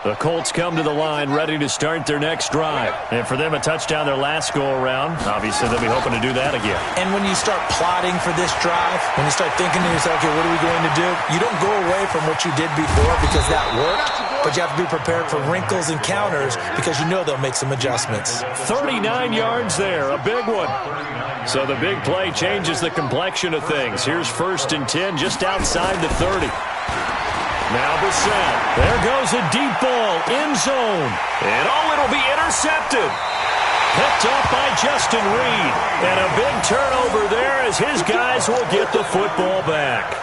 The Colts come to the line ready to start their next drive. And for them, a touchdown their last go-around. Obviously, they'll be hoping to do that again. And when you start plotting for this drive, when you start thinking to yourself, okay, what are we going to do? You don't go away from what you did before because that worked, but you have to be prepared for wrinkles and counters because you know they'll make some adjustments. 39 yards there, a big one. So the big play changes the complexion of things. Here's 1st and 10 just outside the 30. Now Brissett. There goes a deep ball, end zone. And it'll be intercepted. Picked up by Justin Reed. And a big turnover there as his guys will get the football back.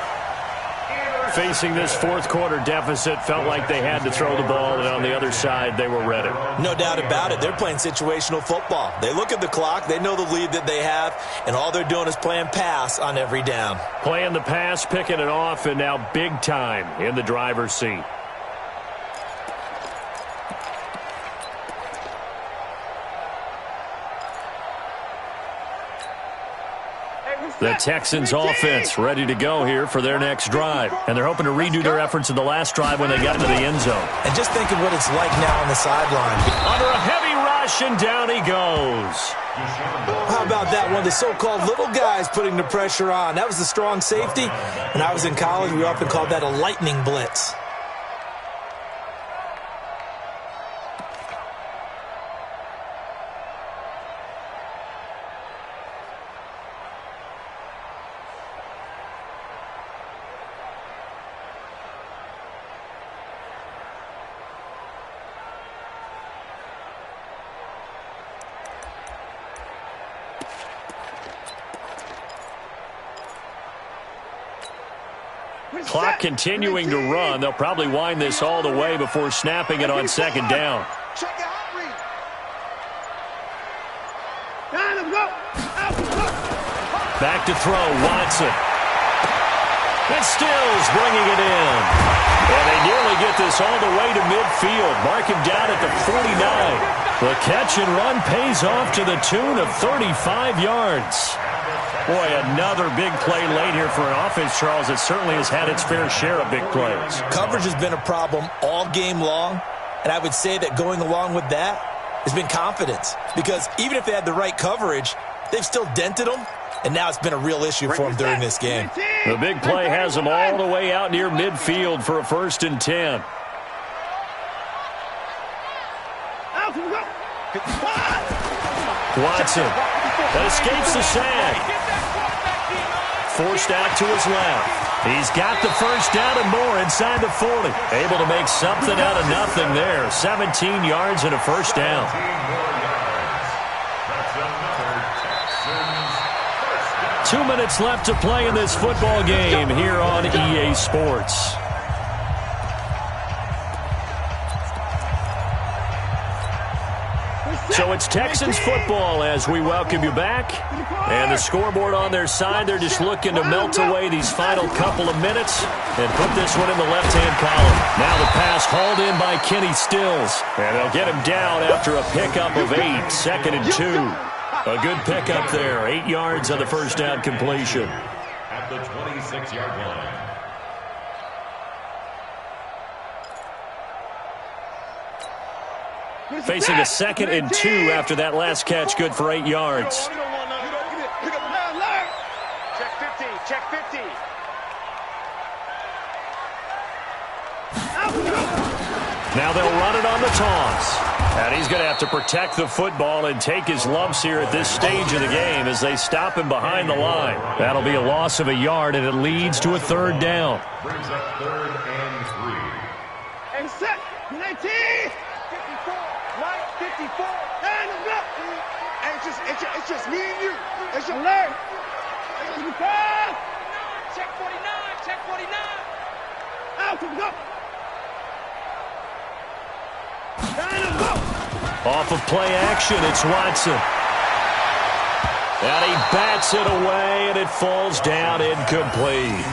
Facing this fourth quarter deficit, felt like they had to throw the ball, and on the other side, they were ready. No doubt about it. They're playing situational football. They look at the clock, they know the lead that they have, and all they're doing is playing pass on every down. Playing the pass, picking it off, and now big time in the driver's seat. The Texans offense ready to go here for their next drive. And they're hoping to redo their efforts in the last drive when they got into the end zone. And just think of what it's like now on the sideline. Under a heavy rush, and down he goes. How about that one? The so-called little guys putting the pressure on. That was the strong safety. When I was in college, we often called that a lightning blitz. Clock continuing to run. They'll probably wind this all the way before snapping it on second down. Back to throw, Watson. And Stills bringing it in. And they nearly get this all the way to midfield. Mark him down at the 49. The catch and run pays off to the tune of 35 yards. Boy, another big play late here for an offense, Charles, that certainly has had its fair share of big plays. Coverage has been a problem all game long, and I would say that going along with that has been confidence. Because even if they had the right coverage, they've still dented them, and now it's been a real issue for them during this game. The big play has them all the way out near midfield for a 1st and 10. Watson that escapes the sack. Forced out to his left. He's got the first down and more inside the 40. Able to make something out of nothing there. 17 yards and a first down. 2 minutes left to play in this football game here on EA Sports. So it's Texans football as we welcome you back. And the scoreboard on their side, they're just looking to melt away these final couple of minutes and put this one in the left-hand column. Now the pass hauled in by Kenny Stills. And they'll get him down after a pickup of 8, 2nd and 2. A good pickup there, 8 yards on the first down completion. At the 26-yard line. Facing a 2nd and 2 after that last catch, good for 8 yards. Check 50, check 50. Now they'll run it on the toss. And he's going to have to protect the football and take his lumps here at this stage of the game as they stop him behind the line. That'll be a loss of a yard, and it leads to a 3rd down. Brings up 3rd and 3. And set, 19, 54, right, 54, and up. And it's just me and you. It's your leg. 55. Check 49, check 49. Out, go. Off of play action, it's Watson. And he bats it away, and it falls down incomplete.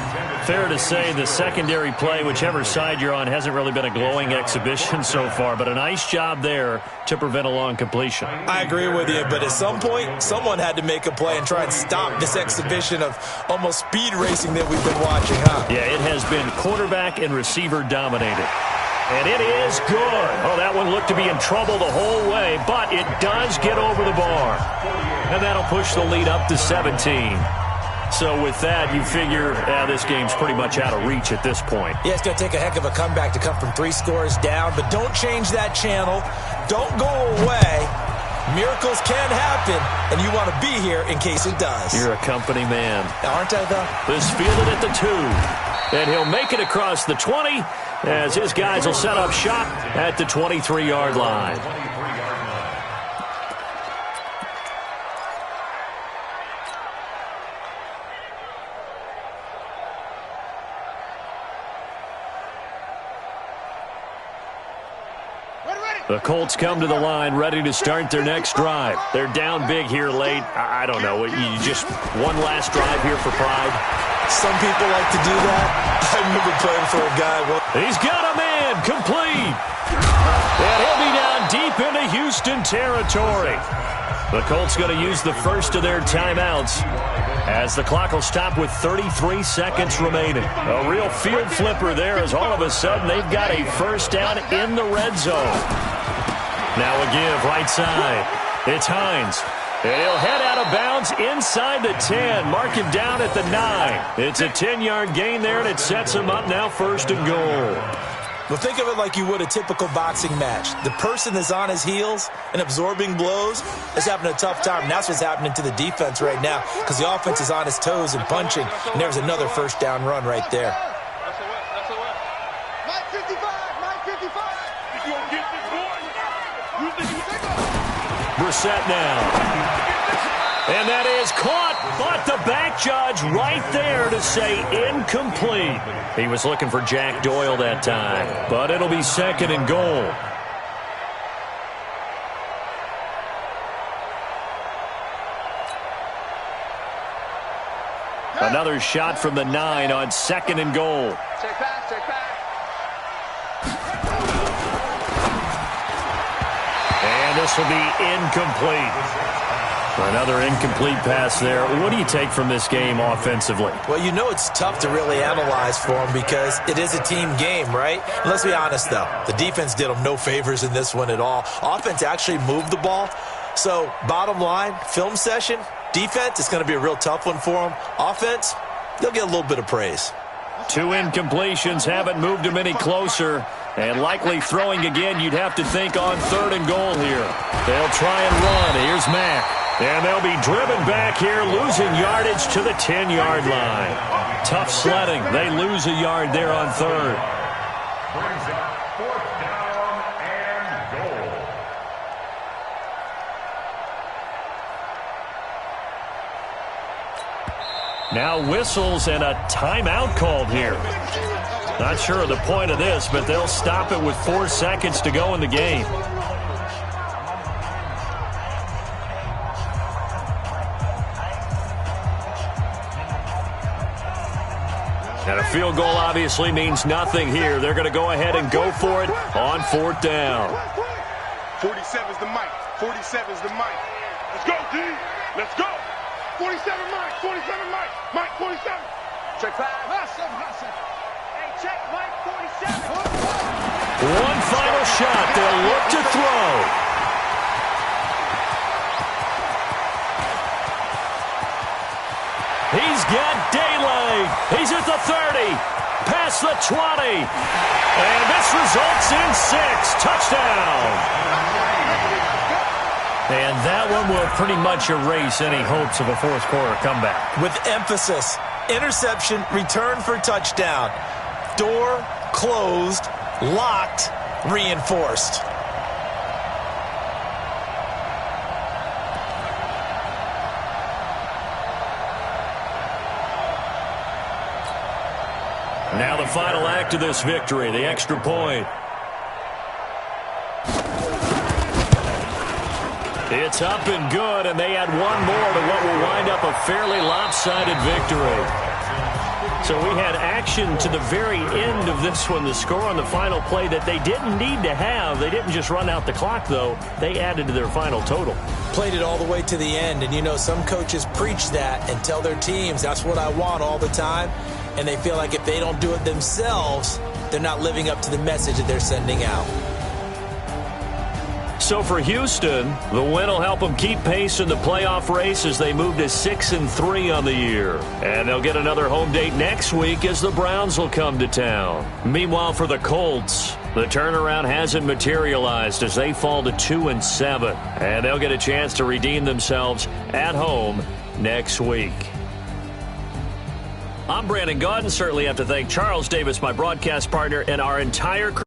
Fair to say the secondary play, whichever side you're on, hasn't really been a glowing exhibition so far, but a nice job there to prevent a long completion. I agree with you, but at some point, someone had to make a play and try and stop this exhibition of almost speed racing that we've been watching, huh? Yeah, it has been quarterback and receiver dominated. And it is good. Oh, that one looked to be in trouble the whole way, but it does get over the bar. And that'll push the lead up to 17. So with that, you figure this game's pretty much out of reach at this point. Yeah, it's going to take a heck of a comeback to come from 3 scores down, but don't change that channel. Don't go away. Miracles can happen, and you want to be here in case it does. You're a company man. Aren't I, though? This fielded at the 2. And he'll make it across the 20 as his guys will set up shop at the 23-yard line. The Colts come to the line ready to start their next drive. They're down big here late. I don't know. You just one last drive here for pride. Some people like to do that. I remember playing for a guy. He's got a man complete. And he'll be down deep into Houston territory. The Colts going to use the first of their timeouts as the clock will stop with 33 seconds remaining. A real field flipper there as all of a sudden they've got a first down in the red zone. Now a give right side. It's Hines. And he'll head out of bounds inside the 10. Mark him down at the 9. It's a 10-yard gain there, and it sets him up now 1st and goal. Well, think of it like you would a typical boxing match. The person that's on his heels and absorbing blows is having a tough time. And that's what's happening to the defense right now because the offense is on his toes and punching. And there's another first down run right there. That's a what? Mike 55, Mike 55. If you don't get this boy, you think you Brissett now. And that is is caught, but the back judge right there to say incomplete. He was looking for Jack Doyle that time, but it'll be 2nd and goal. Another shot from the 9 on 2nd and goal. Check back, check back. And this will be incomplete. Another incomplete pass there. What do you take from this game offensively? Well, you know it's tough to really analyze for them because it is a team game, right? And let's be honest, though. The defense did them no favors in this one at all. Offense actually moved the ball. So, bottom line, film session, defense, it's going to be a real tough one for them. Offense, they'll get a little bit of praise. 2 incompletions haven't moved them any closer. And likely throwing again, you'd have to think on 3rd and goal here. They'll try and run. Here's Mack. And they'll be driven back here, losing yardage to the 10-yard line. Tough sledding. They lose a yard there on 3rd. Brings up 4th down and goal. Now whistles and a timeout called here. Not sure of the point of this, but they'll stop it with 4 seconds to go in the game. And a field goal obviously means nothing here. They're going to go ahead and go for it on 4th down. 47's the mic. 47's the mic. Let's go, D. Let's go. 47 mic. 47 mic. Mike 47. Check back. Last 7. Hey, check Mike 47. One final shot. They'll look to throw. He's got daylight. He's at the 30. Past the 20. And this results in 6. Touchdown. And that one will pretty much erase any hopes of a fourth-quarter comeback. With emphasis, interception, return for touchdown. Door closed, locked, reinforced. Now the final act of this victory, the extra point. It's up and good, and they add one more to what will wind up a fairly lopsided victory. So we had action to the very end of this one, the score on the final play that they didn't need to have. They didn't just run out the clock, though. They added to their final total. Played it all the way to the end, and you know some coaches preach that and tell their teams that's what I want all the time, and they feel like if they don't do it themselves, they're not living up to the message that they're sending out. So for Houston, the win will help them keep pace in the playoff race as they move to 6-3 on the year. And they'll get another home date next week as the Browns will come to town. Meanwhile, for the Colts, the turnaround hasn't materialized as they fall to 2-7. And they'll get a chance to redeem themselves at home next week. I'm Brandon Gaudin. Certainly have to thank Charles Davis, my broadcast partner, and our entire crew.